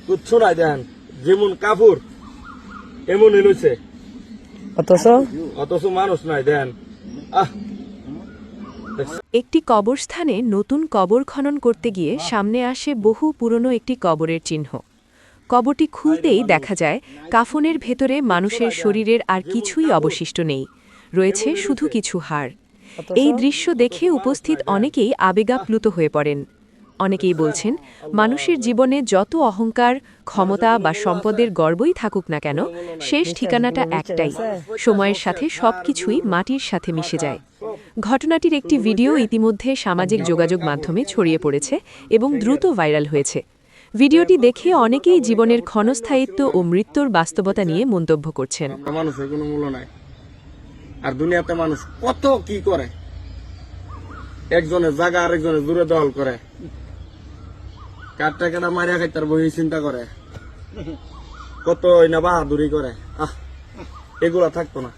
কিচ্ছু নাই দেন, যেমন কাপড় এমন লইছে, অথচ মানুষ নাই দেন। একটি কবরস্থানে নতুন কবর খনন করতে গিয়ে সামনে আসে বহু পুরনো একটি কবরের চিহ্ন। কবরটি খুলতেই দেখা যায় কাফনের ভেতরে মানুষের শরীরের আর কিছুই অবশিষ্ট নেই, রয়েছে শুধু কিছু হাড়। এই দৃশ্য দেখে উপস্থিত অনেকেই আবেগাপ্লুত হয়ে পড়েন। অনেকেই বলছেন, মানুষের জীবনে যত অহংকার, ক্ষমতা বা সম্পদের গর্বই থাকুক না কেন, শেষ ঠিকানাটা একটাই, সময়ের সাথে সবকিছুই মাটির সাথে মিশে যায়। ঘটনাটির একটি ভিডিও ইতিমধ্যে সামাজিক যোগাযোগ মাধ্যমে ছড়িয়ে পড়েছে এবং দ্রুত ভাইরাল হয়েছে। ভিডিওটি দেখে অনেকেই জীবনের ক্ষণস্থায়িত্ব ও মৃত্যুর বাস্তবতা নিয়ে মন্তব্য করছেন। মানুষের কোনো মূল্য নাই, আর দুনিয়াতে মানুষ কত কি করে, একজনের জায়গা আরেকজনের দূরে দখল করে, কাটটা কাটা মারিয়া খাইতার বহি চিন্তা করে, কত না বাহাদুরি করে। এগুলা থাকতো না।